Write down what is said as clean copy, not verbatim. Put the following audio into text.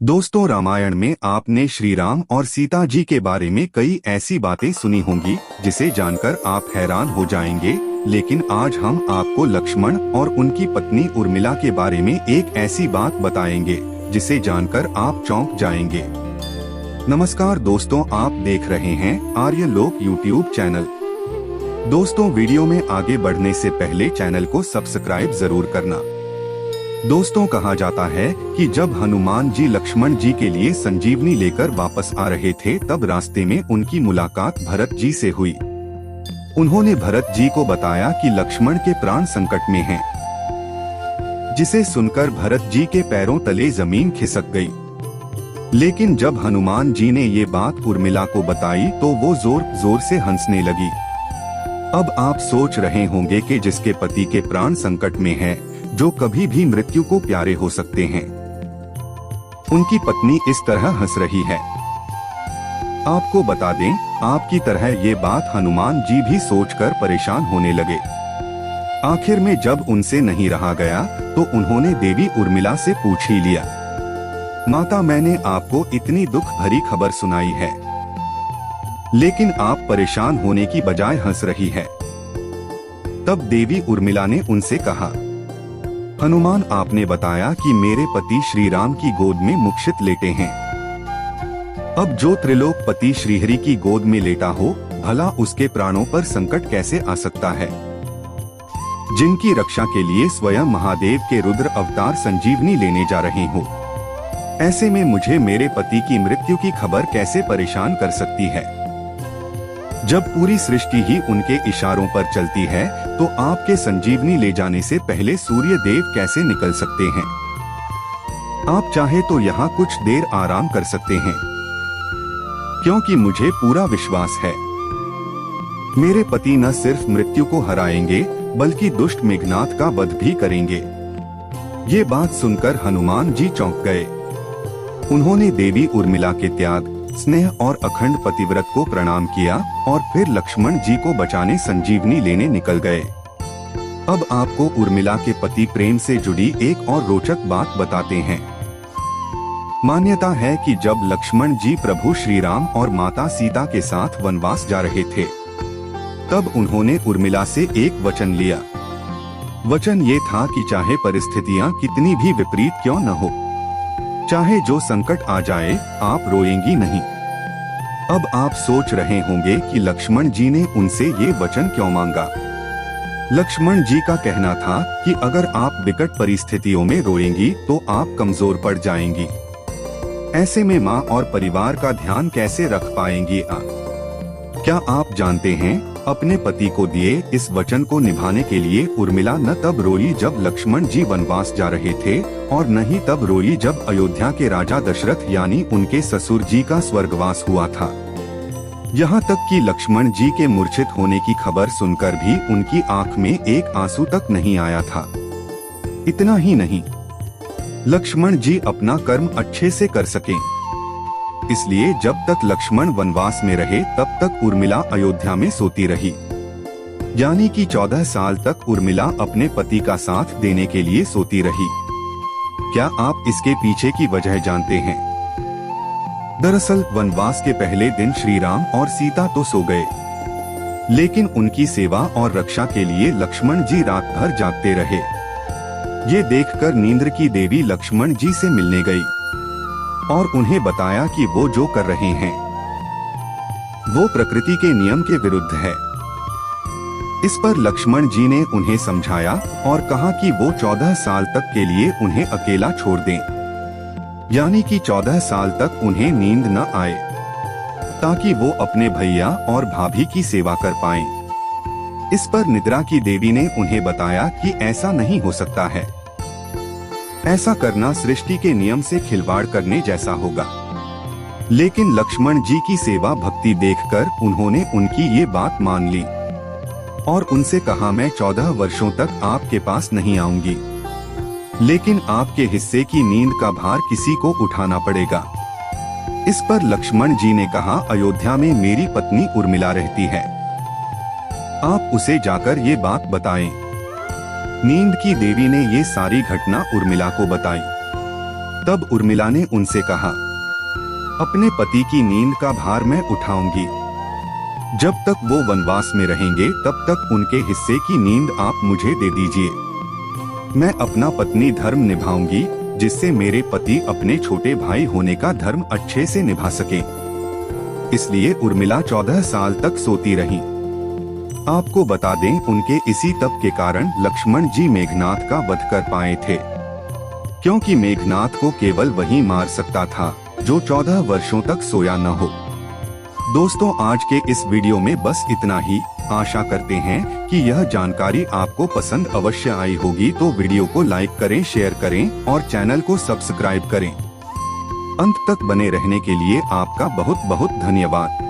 दोस्तों, रामायण में आपने श्री राम और सीता जी के बारे में कई ऐसी बातें सुनी होंगी जिसे जानकर आप हैरान हो जाएंगे। लेकिन आज हम आपको लक्ष्मण और उनकी पत्नी उर्मिला के बारे में एक ऐसी बात बताएंगे जिसे जानकर आप चौंक जाएंगे। नमस्कार दोस्तों, आप देख रहे हैं आर्य लोक यूट्यूब चैनल। दोस्तों, वीडियो में आगे बढ़ने से पहले चैनल को सब्सक्राइब जरूर करना। दोस्तों, कहा जाता है कि जब हनुमान जी लक्ष्मण जी के लिए संजीवनी लेकर वापस आ रहे थे तब रास्ते में उनकी मुलाकात भरत जी से हुई। उन्होंने भरत जी को बताया कि लक्ष्मण के प्राण संकट में हैं, जिसे सुनकर भरत जी के पैरों तले जमीन खिसक गई। लेकिन जब हनुमान जी ने ये बात उर्मिला को बताई तो वो जोर जोर से हंसने लगी। अब आप सोच रहे होंगे कि जिसके पति के प्राण संकट में है, जो कभी भी मृत्यु को प्यारे हो सकते हैं, उनकी पत्नी इस तरह हंस रही है। आपको बता दें, आपकी तरह ये बात हनुमान जी भी सोचकर परेशान होने लगे। आखिर में जब उनसे नहीं रहा गया तो उन्होंने देवी उर्मिला से पूछ ही लिया, माता, मैंने आपको इतनी दुख भरी खबर सुनाई है, लेकिन आप परेशान होने की बजाय हंस रही है। तब देवी उर्मिला ने उनसे कहा, हनुमान, आपने बताया कि मेरे पति श्री राम की गोद में मुक्षित लेटे हैं। अब जो त्रिलोकपति श्रीहरि की गोद में लेटा हो, भला उसके प्राणों पर संकट कैसे आ सकता है, जिनकी रक्षा के लिए स्वयं महादेव के रुद्र अवतार संजीवनी लेने जा रहे हो। ऐसे में मुझे मेरे पति की मृत्यु की खबर कैसे परेशान कर सकती है? जब पूरी सृष्टि ही उनके इशारों पर चलती है तो आपके संजीवनी ले जाने से पहले सूर्य देव कैसे निकल सकते हैं? आप चाहे तो यहाँ कुछ देर आराम कर सकते हैं, क्योंकि मुझे पूरा विश्वास है मेरे पति न सिर्फ मृत्यु को हराएंगे बल्कि दुष्ट मेघनाथ का वध भी करेंगे। ये बात सुनकर हनुमान जी चौंक गए। उन्होंने देवी उर्मिला के त्याग, स्नेह और अखंड पतिव्रत को प्रणाम किया और फिर लक्ष्मण जी को बचाने संजीवनी लेने निकल गए। अब आपको उर्मिला के पति प्रेम से जुड़ी एक और रोचक बात बताते हैं। मान्यता है कि जब लक्ष्मण जी प्रभु श्री राम और माता सीता के साथ वनवास जा रहे थे, तब उन्होंने उर्मिला से एक वचन लिया। वचन ये था कि चाहे परिस्थितियां कितनी भी विपरीत क्यों न हो, चाहे जो संकट आ जाए, आप रोएंगी नहीं। अब आप सोच रहे होंगे कि लक्ष्मण जी ने उनसे ये वचन क्यों मांगा। लक्ष्मण जी का कहना था कि अगर आप विकट परिस्थितियों में रोएंगी तो आप कमजोर पड़ जाएंगी। ऐसे में माँ और परिवार का ध्यान कैसे रख पाएंगी? क्या आप जानते हैं, अपने पति को दिए इस वचन को निभाने के लिए उर्मिला न तब रोई जब लक्ष्मण जी वनवास जा रहे थे, और न ही तब रोई जब अयोध्या के राजा दशरथ यानी उनके ससुर जी का स्वर्गवास हुआ था। यहाँ तक कि लक्ष्मण जी के मूर्छित होने की खबर सुनकर भी उनकी आंख में एक आंसू तक नहीं आया था। इतना ही नहीं, लक्ष्मण जी अपना कर्म अच्छे से कर सकें, इसलिए जब तक लक्ष्मण वनवास में रहे तब तक उर्मिला अयोध्या में सोती रही। यानी कि 14 साल तक उर्मिला अपने पति का साथ देने के लिए सोती रही। क्या आप इसके पीछे की वजह जानते हैं? दरअसल वनवास के पहले दिन श्री राम और सीता तो सो गए, लेकिन उनकी सेवा और रक्षा के लिए लक्ष्मण जी रात भर जागते रहे। ये देखकर नींद्र की देवी लक्ष्मण जी से मिलने गई और उन्हें बताया कि वो जो कर रहे हैं वो प्रकृति के नियम के विरुद्ध है। इस पर लक्ष्मण जी ने उन्हें समझाया और कहा कि वो 14 साल तक के लिए उन्हें अकेला छोड़ दें, यानी कि 14 साल तक उन्हें नींद न आए, ताकि वो अपने भैया और भाभी की सेवा कर पाएं। इस पर निद्रा की देवी ने उन्हें बताया कि ऐसा नहीं हो सकता है, ऐसा करना सृष्टि के नियम से खिलवाड़ करने जैसा होगा। लेकिन लक्ष्मण जी की सेवा भक्ति देखकर उन्होंने उनकी ये बात मान ली और उनसे कहा, मैं 14 वर्षों तक आपके पास नहीं आऊंगी, लेकिन आपके हिस्से की नींद का भार किसी को उठाना पड़ेगा। इस पर लक्ष्मण जी ने कहा, अयोध्या में मेरी पत्नी उर्मिला रहती है, आप उसे जाकर ये बात बताएं। नींद की देवी ने ये सारी घटना उर्मिला को बताई। तब उर्मिला ने उनसे कहा, अपने पति की नींद का भार मैं उठाऊंगी। जब तक वो वनवास में रहेंगे तब तक उनके हिस्से की नींद आप मुझे दे दीजिए। मैं अपना पत्नी धर्म निभाऊंगी, जिससे मेरे पति अपने छोटे भाई होने का धर्म अच्छे से निभा सके। इसलिए उर्मिला 14 साल तक सोती रही। आपको बता दें, उनके इसी तप के कारण लक्ष्मण जी मेघनाथ का वध कर पाए थे, क्योंकि मेघनाथ को केवल वही मार सकता था जो 14 वर्षों तक सोया न हो। दोस्तों, आज के इस वीडियो में बस इतना ही। आशा करते हैं कि यह जानकारी आपको पसंद अवश्य आई होगी, तो वीडियो को लाइक करें, शेयर करें और चैनल को सब्सक्राइब करें। अंत तक बने रहने के लिए आपका बहुत बहुत धन्यवाद।